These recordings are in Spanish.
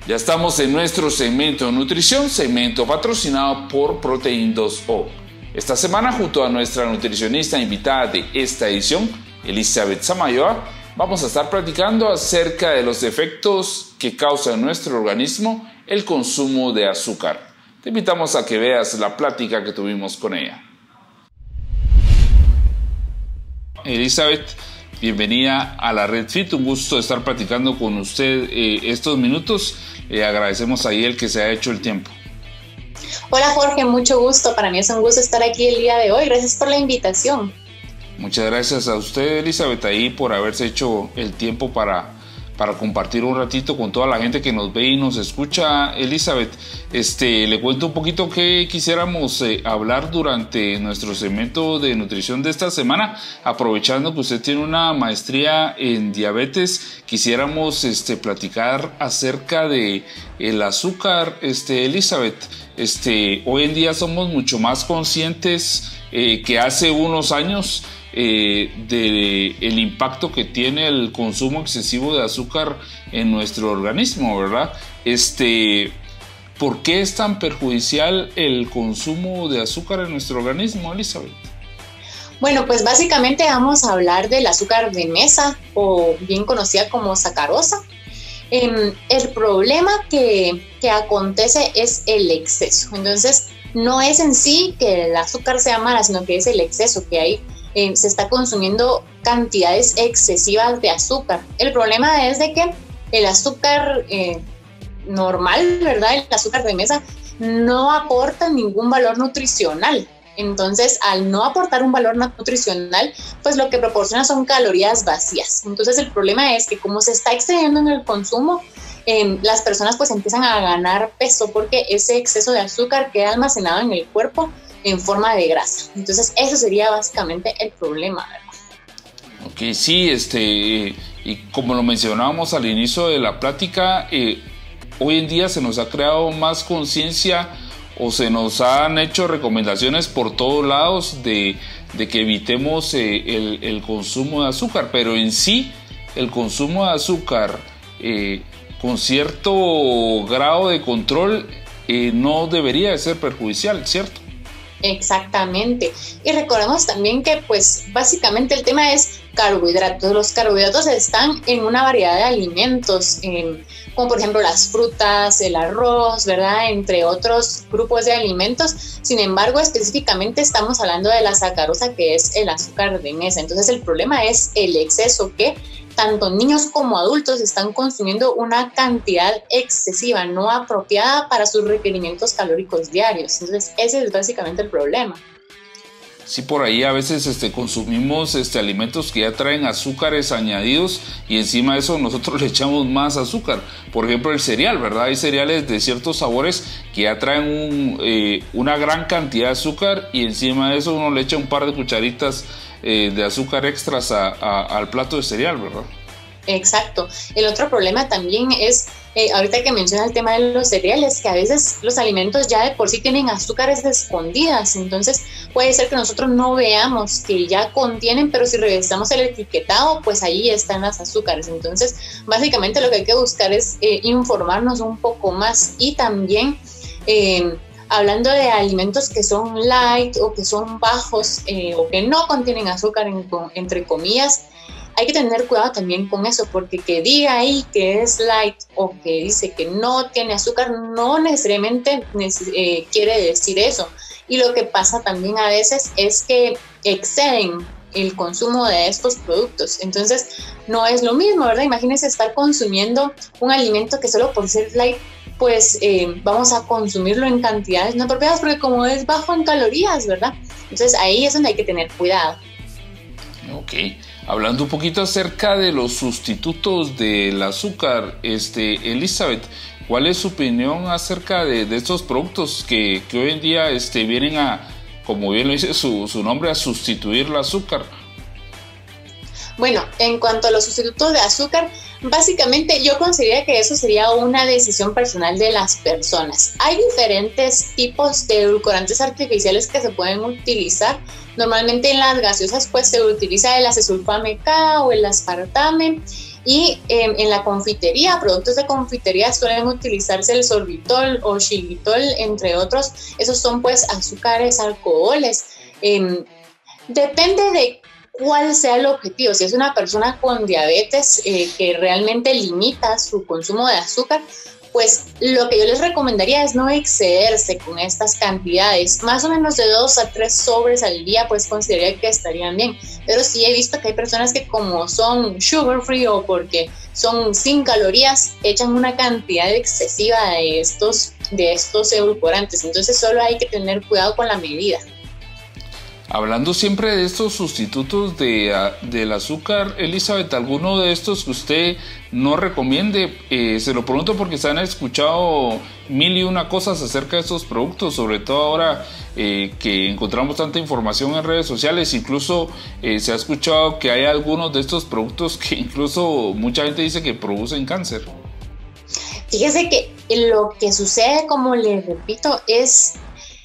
Ya estamos en nuestro segmento de nutrición, segmento patrocinado por Protein 2O. Esta semana, junto a nuestra nutricionista invitada de esta edición, Elizabeth Samayoa, vamos a estar platicando acerca de los efectos que causa en nuestro organismo el consumo de azúcar. Te invitamos a que veas la plática que tuvimos con ella. Elizabeth, bienvenida a la Red Fit, un gusto estar platicando con usted estos minutos. Agradecemos ahí el que se ha hecho el tiempo. Hola Jorge, mucho gusto. Para mí es un gusto estar aquí el día de hoy. Gracias por la invitación. Muchas gracias a usted, Elizabeth, ahí por haberse hecho el tiempo para compartir un ratito con toda la gente que nos ve y nos escucha. Elizabeth, le cuento un poquito que quisiéramos hablar durante nuestro segmento de nutrición de esta semana. Aprovechando que usted tiene una maestría en diabetes, quisiéramos platicar acerca de el azúcar. Elizabeth, hoy en día somos mucho más conscientes que hace unos años del impacto que tiene el consumo excesivo de azúcar en nuestro organismo, ¿verdad? ¿Por qué es tan perjudicial el consumo de azúcar en nuestro organismo, Elizabeth? Bueno, pues básicamente vamos a hablar del azúcar de mesa, o bien conocida como sacarosa. El problema que acontece es el exceso. Entonces, no es en sí que el azúcar sea mala, sino que es el exceso que hay. Se está consumiendo cantidades excesivas de azúcar. El problema es de que el azúcar normal, ¿verdad? El azúcar de mesa no aporta ningún valor nutricional. Entonces, al no aportar un valor nutricional, pues lo que proporciona son calorías vacías. Entonces, el problema es que como se está excediendo en el consumo, las personas pues empiezan a ganar peso porque ese exceso de azúcar queda almacenado en el cuerpo en forma de grasa. Entonces, eso sería básicamente el problema, ¿verdad? Ok, sí, y como lo mencionábamos al inicio de la plática, hoy en día se nos ha creado más conciencia o se nos han hecho recomendaciones por todos lados de que evitemos el consumo de azúcar, pero en sí el consumo de azúcar con cierto grado de control no debería de ser perjudicial, ¿cierto? Exactamente. Y recordemos también que pues básicamente el tema es carbohidratos. Los carbohidratos están en una variedad de alimentos, como por ejemplo las frutas, el arroz, ¿verdad? Entre otros grupos de alimentos. Sin embargo, específicamente estamos hablando de la sacarosa, que es el azúcar de mesa. Entonces el problema es el exceso, que tanto niños como adultos están consumiendo una cantidad excesiva, no apropiada para sus requerimientos calóricos diarios. Entonces ese es básicamente el problema. Sí, por ahí a veces consumimos alimentos que ya traen azúcares añadidos y encima de eso nosotros le echamos más azúcar. Por ejemplo, el cereal, ¿verdad? Hay cereales de ciertos sabores que ya traen una gran cantidad de azúcar y encima de eso uno le echa un par de cucharitas de azúcar extras al plato de cereal, ¿verdad? Exacto. El otro problema también es, ahorita que menciona el tema de los cereales, que a veces los alimentos ya de por sí tienen azúcares escondidas. Entonces puede ser que nosotros no veamos que ya contienen, pero si revisamos el etiquetado, pues ahí están las azúcares. Entonces básicamente lo que hay que buscar es informarnos un poco más. Y también hablando de alimentos que son light o que son bajos o que no contienen azúcar, entre comillas, hay que tener cuidado también con eso, porque que diga ahí que es light o que dice que no tiene azúcar no necesariamente quiere decir eso. Y lo que pasa también a veces es que exceden el consumo de estos productos. Entonces no es lo mismo, ¿verdad? Imagínense estar consumiendo un alimento que solo por ser light pues vamos a consumirlo en cantidades no apropiadas, porque como es bajo en calorías, ¿verdad? Entonces ahí es donde hay que tener cuidado. Ok, hablando un poquito acerca de los sustitutos del azúcar, Elizabeth, ¿cuál es su opinión acerca de estos productos que hoy en día vienen a, como bien lo dice su nombre, a sustituir el azúcar? Bueno, en cuanto a los sustitutos de azúcar, básicamente yo consideraría que eso sería una decisión personal de las personas. Hay diferentes tipos de edulcorantes artificiales que se pueden utilizar. Normalmente en las gaseosas pues se utiliza el acesulfame K o el aspartame, Y en la confitería, productos de confitería, suelen utilizarse el sorbitol o xilitol, entre otros. Esos son pues azúcares, alcoholes. Depende de cuál sea el objetivo. Si es una persona con diabetes que realmente limita su consumo de azúcar, pues lo que yo les recomendaría es no excederse con estas cantidades. Más o menos de 2 a 3 sobres al día, pues consideraría que estarían bien. Pero sí he visto que hay personas que, como son sugar free o porque son sin calorías, echan una cantidad excesiva de estos edulcorantes. Entonces solo hay que tener cuidado con la medida. Hablando siempre de estos sustitutos del azúcar, Elizabeth, ¿alguno de estos que usted no recomiende? Se lo pregunto porque se han escuchado mil y una cosas acerca de estos productos, sobre todo ahora que encontramos tanta información en redes sociales. Incluso se ha escuchado que hay algunos de estos productos que incluso mucha gente dice que producen cáncer. Fíjese que lo que sucede, como les repito, es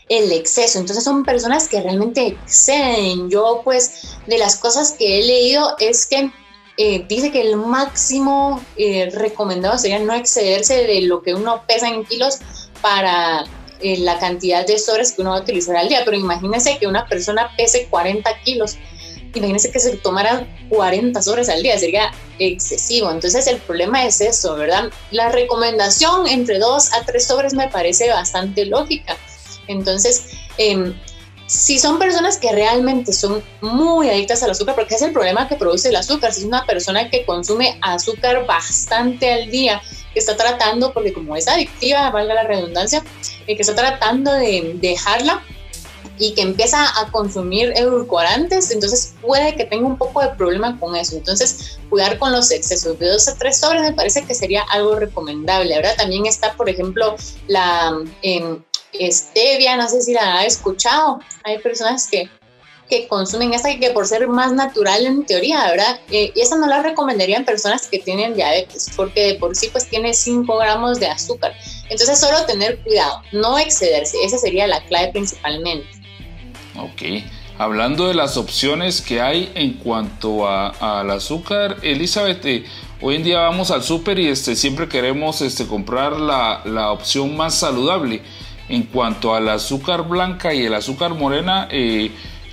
el exceso. Entonces son personas que realmente exceden. Yo pues de las cosas que he leído es que dice que el máximo recomendado sería no excederse de lo que uno pesa en kilos para la cantidad de sobres que uno va a utilizar al día. Pero imagínense que una persona pese 40 kilos, imagínense que se tomara 40 sobres al día, sería excesivo. Entonces el problema es eso, ¿verdad? La recomendación entre 2 a 3 sobres me parece bastante lógica. Entonces, si son personas que realmente son muy adictas al azúcar, porque es el problema que produce el azúcar, si es una persona que consume azúcar bastante al día, que está tratando, porque como es adictiva, valga la redundancia, que está tratando de dejarla y que empieza a consumir edulcorantes, entonces puede que tenga un poco de problema con eso. Entonces, cuidar con los excesos. De 2 a 3 sobres me parece que sería algo recomendable. Ahora también está, por ejemplo, la stevia, no sé si la han escuchado. Hay personas que consumen esta, que por ser más natural en teoría, ¿verdad? Y esta no la recomendaría en personas que tienen diabetes, porque de por sí pues tiene 5 gramos de azúcar. Entonces solo tener cuidado, no excederse, esa sería la clave principalmente. Ok, hablando de las opciones que hay en cuanto al azúcar, Elizabeth, hoy en día vamos al súper y siempre queremos comprar la opción más saludable. En cuanto al azúcar blanca y el azúcar morena,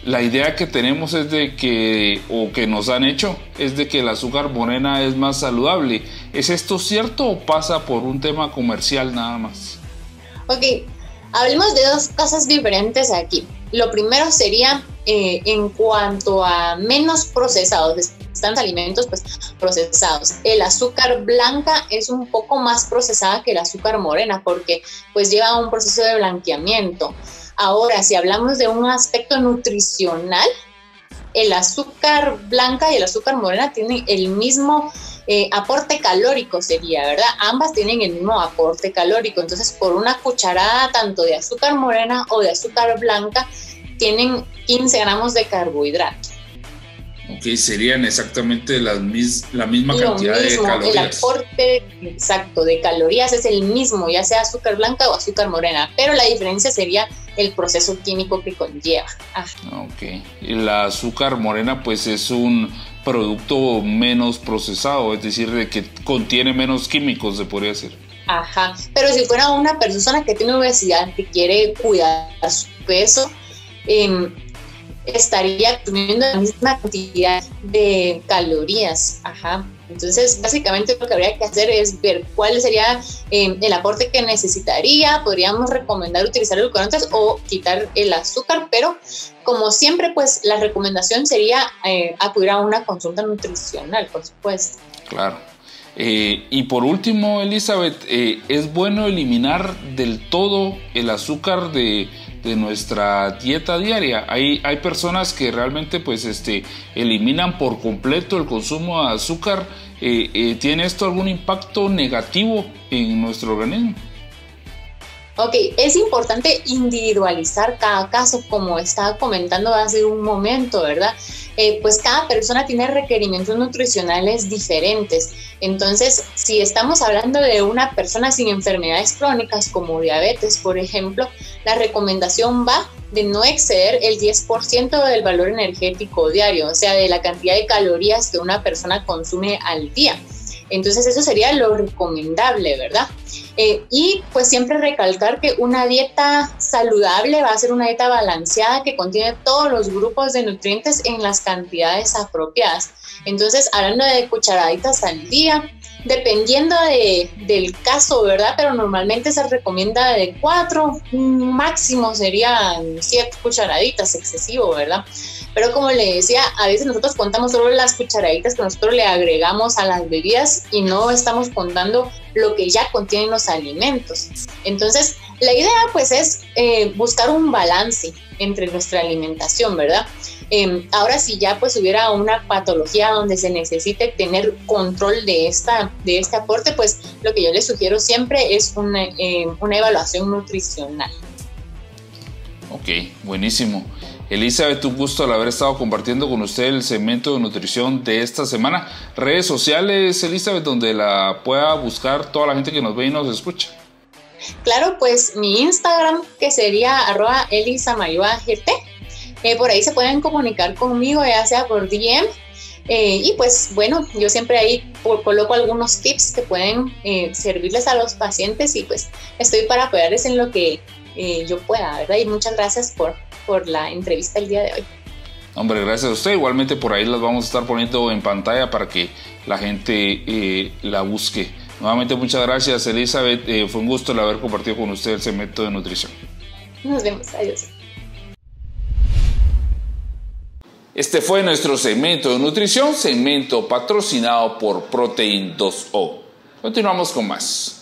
la idea que tenemos es de que, o que nos han hecho, es de que el azúcar morena es más saludable. ¿Es esto cierto o pasa por un tema comercial nada más? Ok, hablemos de 2 cosas diferentes aquí. Lo primero sería en cuanto a menos procesados, están alimentos pues procesados. El azúcar blanca es un poco más procesada que el azúcar morena porque pues lleva un proceso de blanqueamiento. Ahora, si hablamos de un aspecto nutricional, el azúcar blanca y el azúcar morena tienen el mismo aporte calórico, sería, ¿verdad? Ambas tienen el mismo aporte calórico. Entonces, por una cucharada tanto de azúcar morena o de azúcar blanca, tienen 15 gramos de carbohidrato. Ok, serían exactamente la misma cantidad de calorías. El aporte exacto de calorías es el mismo, ya sea azúcar blanca o azúcar morena, pero la diferencia sería el proceso químico que conlleva. Ok, y la azúcar morena pues es un producto menos procesado, es decir, de que contiene menos químicos, se podría decir. Ajá, pero si fuera una persona que tiene obesidad, que quiere cuidar su peso, estaría consumiendo la misma cantidad de calorías. Ajá. Entonces, básicamente lo que habría que hacer es ver cuál sería el aporte que necesitaría. Podríamos recomendar utilizar edulcorantes o quitar el azúcar, pero como siempre, pues la recomendación sería acudir a una consulta nutricional, por supuesto. Claro. Y por último, Elizabeth, ¿es bueno eliminar del todo el azúcar de nuestra dieta diaria? Hay personas que realmente pues eliminan por completo el consumo de azúcar. ¿Tiene esto algún impacto negativo en nuestro organismo? Ok, es importante individualizar cada caso, como estaba comentando hace un momento, ¿verdad? Pues cada persona tiene requerimientos nutricionales diferentes. Entonces, si estamos hablando de una persona sin enfermedades crónicas como diabetes, por ejemplo, la recomendación va de no exceder el 10% del valor energético diario, o sea, de la cantidad de calorías que una persona consume al día. Entonces eso sería lo recomendable, ¿verdad? Y pues siempre recalcar que una dieta saludable va a ser una dieta balanceada que contiene todos los grupos de nutrientes en las cantidades apropiadas. Entonces, hablando de cucharaditas al día, dependiendo del caso, ¿verdad? Pero normalmente se recomienda de 4, máximo serían 7 cucharaditas, excesivo, ¿verdad? Pero como le decía, a veces nosotros contamos solo las cucharaditas que nosotros le agregamos a las bebidas y no estamos contando lo que ya contienen los alimentos. Entonces, la idea pues es buscar un balance entre nuestra alimentación, ¿verdad? Ahora si ya pues hubiera una patología donde se necesite tener control de este aporte, pues lo que yo les sugiero siempre es una evaluación nutricional. Ok, buenísimo. Elizabeth, un gusto al haber estado compartiendo con usted el segmento de nutrición de esta semana. Redes sociales, Elizabeth, donde la pueda buscar toda la gente que nos ve y nos escucha. Claro, pues mi Instagram, que sería @elisamayuagt. Por ahí se pueden comunicar conmigo, ya sea por DM. Y pues bueno, yo siempre ahí coloco algunos tips que pueden servirles a los pacientes y pues estoy para apoyarles en lo que yo pueda, ¿verdad? Y muchas gracias por la entrevista el día de hoy. Hombre, gracias a usted. Igualmente por ahí las vamos a estar poniendo en pantalla para que la gente la busque. Nuevamente muchas gracias, Elizabeth. Fue un gusto el haber compartido con usted el segmento de nutrición. Nos vemos. Adiós. Este fue nuestro segmento de nutrición, segmento patrocinado por Protein 2O. Continuamos con más.